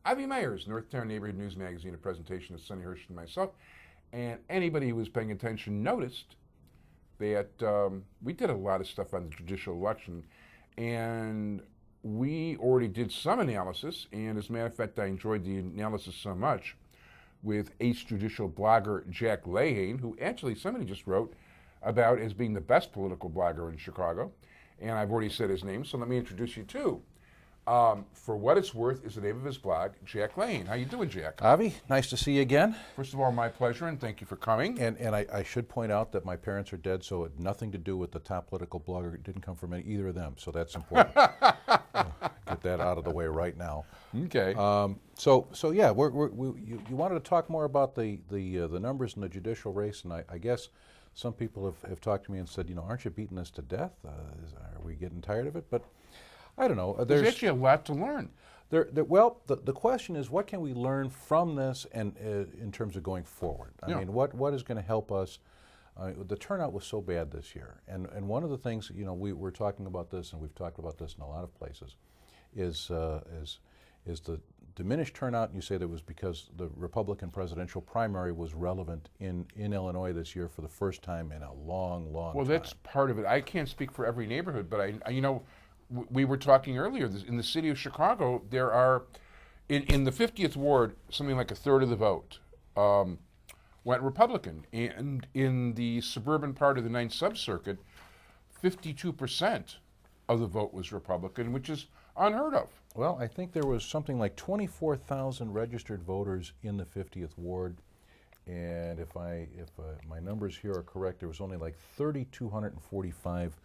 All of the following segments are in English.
Ivy Myers, Northtown Neighborhood News Magazine, a presentation of Sonny Hirsch and myself. And anybody who was paying attention noticed that we did a lot of stuff on the judicial election, and we already did some analysis, and as a matter of fact, I enjoyed the analysis so much with ace judicial blogger Jack Leyhane, who actually somebody just wrote about as being the best political blogger in Chicago, and I've already said his name, so let me introduce you to. For What It's Worth is the name of his blog, Jack Leyhane. How you doing, Jack? Avi, nice to see you again. First of all, my pleasure, and thank you for coming. And I should point out that my parents are dead, so it had nothing to do with the top political blogger. It didn't come from either of them, so that's important. Get that out of the way right now. Okay. So yeah, you wanted to talk more about the numbers in the judicial race, and I guess some people have talked to me and said, you know, aren't you beating this to death? Are we getting tired of it? But I don't know. There's actually a lot to learn. Well, the question is, what can we learn from this, and in terms of going forward? I mean, what is going to help us? The turnout was so bad this year, and one of the things, you know, we're talking about this, and we've talked about this in a lot of places, is the diminished turnout. And you say that was because the Republican presidential primary was relevant in Illinois this year for the first time in a long time. Well, that's part of it. I can't speak for every neighborhood, but I you know. We were talking earlier, in the city of Chicago, there are, in the 50th ward, something like a third of the vote went Republican. And in the suburban part of the 9th Sub-Circuit, 52% of the vote was Republican, which is unheard of. Well, I think there was something like 24,000 registered voters in the 50th ward. And if my numbers here are correct, there was only like 3,245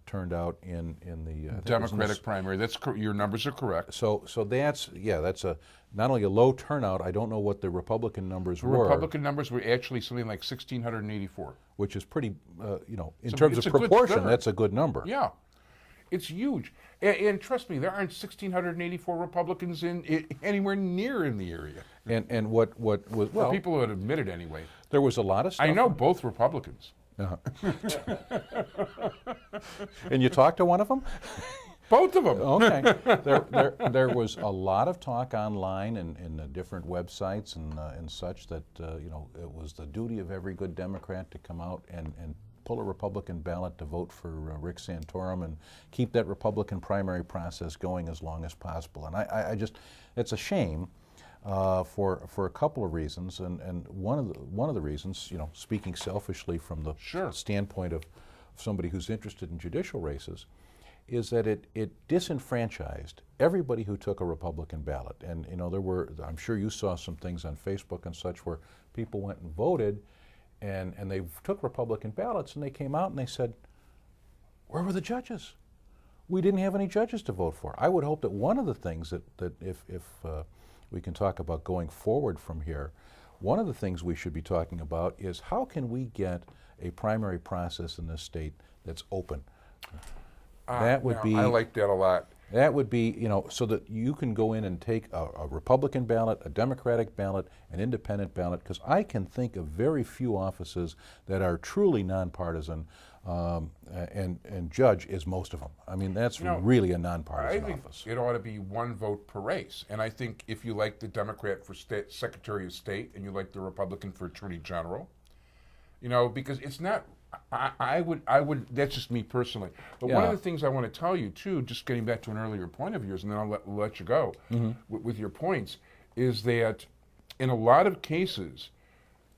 turned out in the Democratic primary. That's your numbers are correct. So that's a not only a low turnout. I don't know what the Republican numbers were. Republican numbers were actually something like 1,684, which is pretty, you know, in terms of proportion, that's a good number. Yeah, it's huge. And trust me, there aren't 1,684 Republicans anywhere near in the area. And what was well, people would admit it anyway. There was a lot of stuff. I know both Republicans. And you talked to one of them? Both of them. Okay. There was a lot of talk online and in different websites and such that you know, it was the duty of every good Democrat to come out and pull a Republican ballot to vote for Rick Santorum and keep that Republican primary process going as long as possible. And I just, it's a shame. For a couple of reasons, and one of the reasons, you know, speaking selfishly from the standpoint of somebody who's interested in judicial races, is that it disenfranchised everybody who took a Republican ballot. And you know, I'm sure you saw some things on Facebook and such where people went and voted, and they took Republican ballots, and they came out and they said, where were the judges? We didn't have any judges to vote for. I would hope that one of the things that if we can talk about going forward from here, one of the things we should be talking about is how can we get a primary process in this state that's open? That would be. I like that a lot. That would be, you know, so that you can go in and take a Republican ballot, a Democratic ballot, an independent ballot, because I can think of very few offices that are truly nonpartisan, and judge is most of them. I mean, that's really a nonpartisan office. It ought to be one vote per race. And I think if you like the Democrat for Secretary of State and you like the Republican for Attorney General, you know, because it's not. I would. That's just me personally. But one of the things I want to tell you too, just getting back to an earlier point of yours, and then I'll let you go with your points, is that in a lot of cases,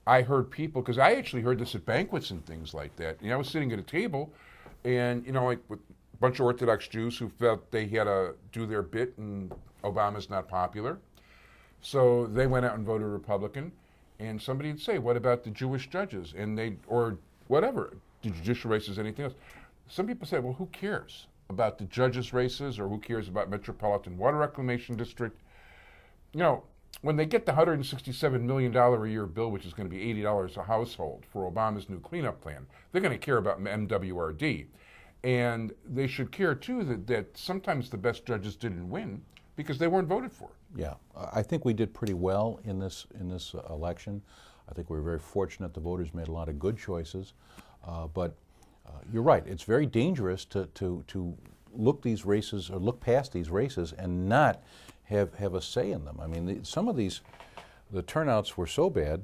I heard people, because I actually heard this at banquets and things like that. You know, I was sitting at a table, and you know, like with a bunch of Orthodox Jews who felt they had to do their bit, and Obama's not popular, so they went out and voted Republican. And somebody would say, "What about the Jewish judges?" And or whatever, the judicial races, anything else. Some people say, well, who cares about the judges' races, or who cares about Metropolitan Water Reclamation District? You know, when they get the $167 million a year bill, which is going to be $80 a household for Obama's new cleanup plan, they're going to care about MWRD. And they should care, too, that sometimes the best judges didn't win because they weren't voted for. Yeah, I think we did pretty well in this election. I think we were very fortunate the voters made a lot of good choices, but you're right, it's very dangerous to look these races, or look past these races, and not have a say in them. I mean, some of these, the turnouts were so bad.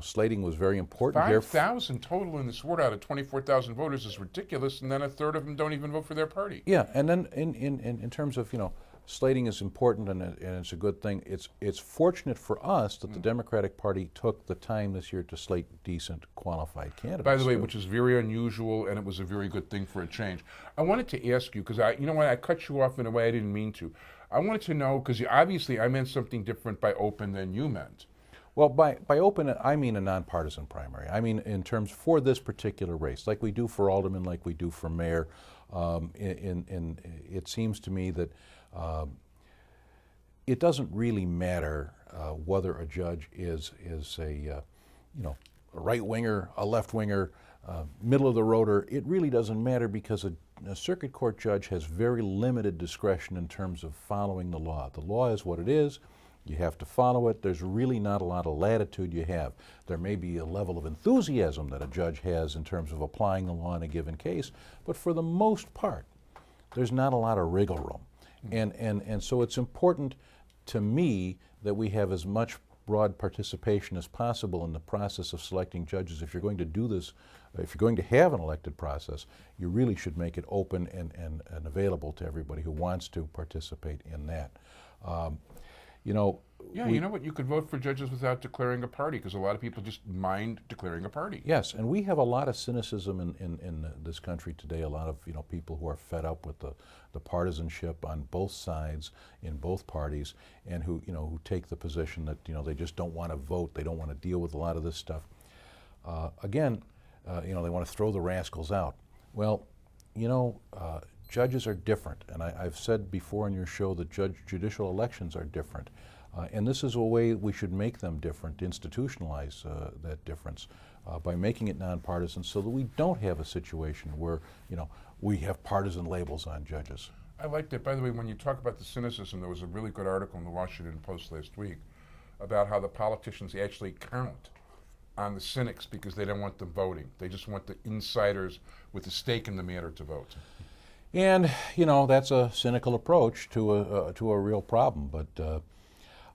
Slating was very important here. 5,000 total in this ward out of 24,000 voters is ridiculous, and then a third of them don't even vote for their party. Yeah, and then in terms of, slating is important and it's a good thing. It's fortunate for us that the Democratic Party took the time this year to slate decent, qualified candidates. By the way, which is very unusual, and it was a very good thing for a change. I wanted to ask you, because I cut you off in a way I didn't mean to. I wanted to know, because obviously I meant something different by open than you meant. Well, by open, I mean a nonpartisan primary. I mean in terms for this particular race, like we do for alderman, like we do for mayor. It seems to me that it doesn't really matter whether a judge is a right winger, a left winger, middle of the roader. It really doesn't matter because a circuit court judge has very limited discretion in terms of following the law. The law is what it is. You have to follow it. There's really not a lot of latitude you have. There may be a level of enthusiasm that a judge has in terms of applying the law in a given case, but for the most part, there's not a lot of wriggle room. And so it's important to me that we have as much broad participation as possible in the process of selecting judges. If you're going to do this, if you're going to have an elected process, you really should make it open and available to everybody who wants to participate in that. You know what? You could vote for judges without declaring a party, because a lot of people just mind declaring a party. Yes, and we have a lot of cynicism in this country today. A lot of people who are fed up with the partisanship on both sides in both parties, and who take the position that they just don't want to vote. They don't want to deal with a lot of this stuff. Again, they want to throw the rascals out. Well, judges are different, and I've said before on your show that judicial elections are different. And this is a way we should make them different, institutionalize that difference by making it nonpartisan so that we don't have a situation where, we have partisan labels on judges. I liked it. By the way, when you talk about the cynicism, there was a really good article in the Washington Post last week about how the politicians actually count on the cynics because they don't want them voting. They just want the insiders with a stake in the matter to vote. And, that's a cynical approach to a real problem, but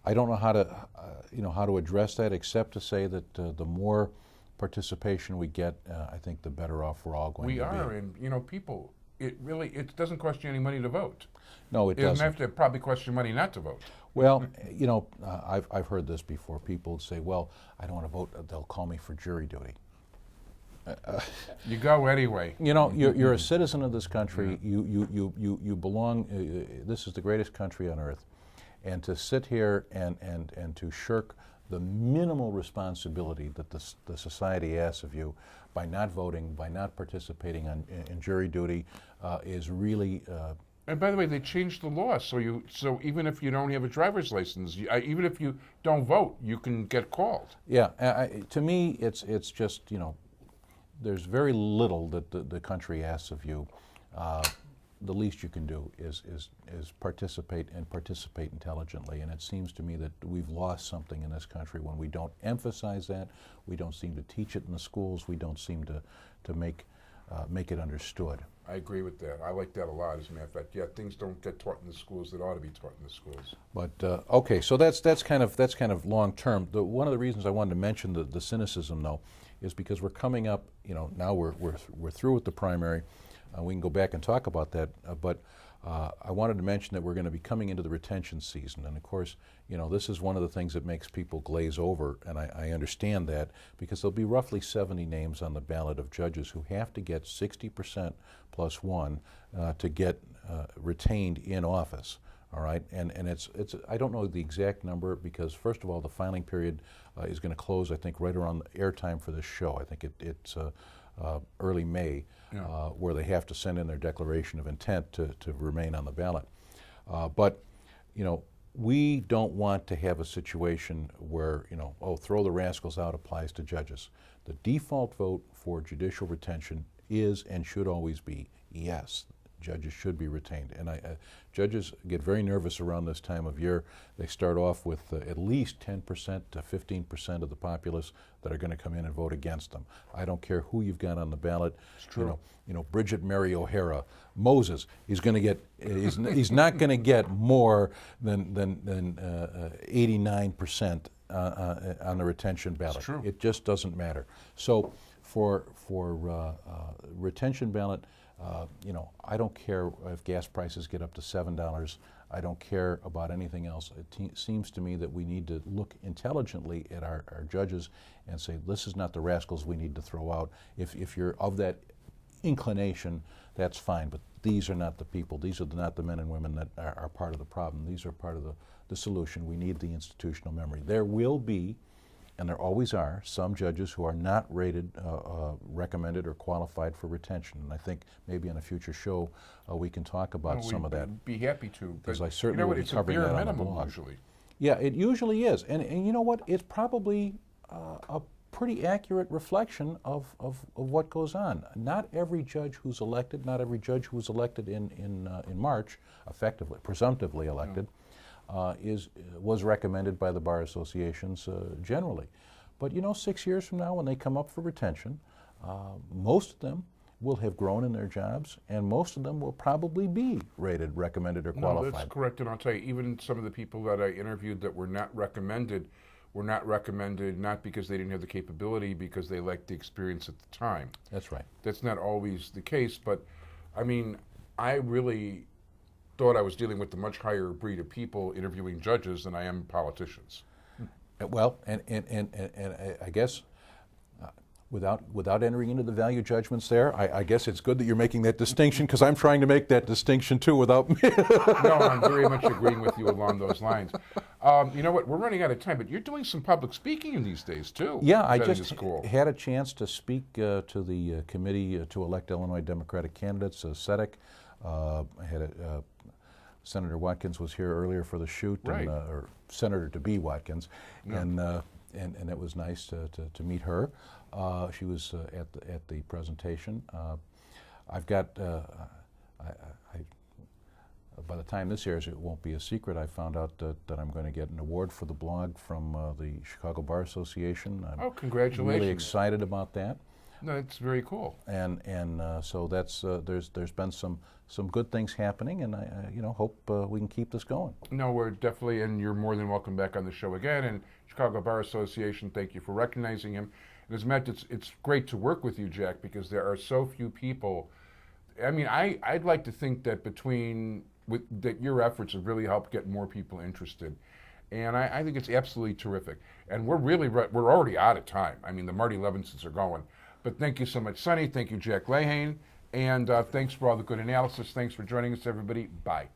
I don't know how to address that except to say that the more participation we get, I think the better off we're all going to be. We are, and people, it doesn't cost you any money to vote. No, it doesn't. It doesn't have to probably cost you money not to vote. Well, I've heard this before. People say, "Well, I don't want to vote. They'll call me for jury duty." You go anyway. You're a citizen of this country. Yeah. You belong. This is the greatest country on earth. And to sit here and to shirk the minimal responsibility that the society asks of you by not voting, by not participating in jury duty, is really. And by the way, they changed the law, so even if you don't have a driver's license, even if you don't vote, you can get called. Yeah, to me, it's just there's very little that the country asks of you. The least you can do is participate intelligently, and it seems to me that we've lost something in this country when we don't emphasize that. We don't seem to teach it in the schools. We don't seem to make it understood. I agree with that. I like that a lot, as a matter of fact. Yeah, things don't get taught in the schools that ought to be taught in the schools. But okay, so that's kind of long term. One of the reasons I wanted to mention the cynicism, though, is because we're coming up. Now we're through with the primary. We can go back and talk about that, but I wanted to mention that we're going to be coming into the retention season, and of course, this is one of the things that makes people glaze over, and I understand that, because there'll be roughly 70 names on the ballot of judges who have to get 60% plus one to get retained in office. All right, and it's I don't know the exact number, because first of all, the filing period is going to close, I think, right around the airtime for this show. I think it's early May. Yeah. Where they have to send in their declaration of intent to remain on the ballot. But, we don't want to have a situation where, throw the rascals out applies to judges. The default vote for judicial retention is and should always be yes. judges should be retained. And judges get very nervous around this time of year. They start off with at least 10% to 15% of the populace that are going to come in and vote against them. I don't care who you've got on the ballot. It's true. Bridget Mary O'Hara, Moses. He's going to get. He's not going to get more than 89% on the retention ballot. It's true. It just doesn't matter. So for retention ballot, I don't care if gas prices get up to $7. I don't care about anything else. It seems to me that we need to look intelligently at our judges and say, this is not the rascals we need to throw out. If you're of that inclination, that's fine, but these are not the people. These are not the men and women that are part of the problem. These are part of the solution. We need the institutional memory. There will be, and there always are, some judges who are not rated, recommended, or qualified for retention. And I think maybe in a future show we can talk about some of that. We'd be happy to. Because I certainly will be covering that on the blog. Usually. Yeah, it usually is. And you know what? It's probably a pretty accurate reflection of what goes on. Not every judge who's elected, not every judge who was elected in March, effectively, presumptively elected, was recommended by the bar associations generally. But 6 years from now, when they come up for retention, most of them will have grown in their jobs, and most of them will probably be rated, recommended, or qualified. No, that's correct. And I'll tell you, even some of the people that I interviewed that were not recommended not because they didn't have the capability, because they liked the experience at the time. That's right. That's not always the case, but I mean, I really thought I was dealing with a much higher breed of people interviewing judges than I am politicians. Well, and I guess without entering into the value judgments there, I guess it's good that you're making that distinction, because I'm trying to make that distinction too without me. No, I'm very much agreeing with you along those lines. You know what, we're running out of time, but you're doing some public speaking in these days too. Yeah, I just had a chance to speak to the committee to elect Illinois Democratic candidates, SEDC. I had Senator Watkins was here earlier for the shoot, right. Or Senator-to-be Watkins, Yeah. and it was nice to meet her. She was at the presentation. I've got, by the time this airs, it won't be a secret, I found out that I'm going to get an award for the blog from the Chicago Bar Association. Oh, congratulations. Really excited about that. No, it's very cool. And so that's there's been some good things happening, and I hope we can keep this going. No, we're definitely, and you're more than welcome back on the show again. And Chicago Bar Association, thank you for recognizing him. And as Matt, it's great to work with you, Jack, because there are so few people. I mean, I'd like to think that that your efforts have really helped get more people interested. And I think it's absolutely terrific. And we're already out of time. I mean, the Marty Levinsons are going. But thank you so much, Sonny. Thank you, Jack Leyhane. And thanks for all the good analysis. Thanks for joining us, everybody. Bye.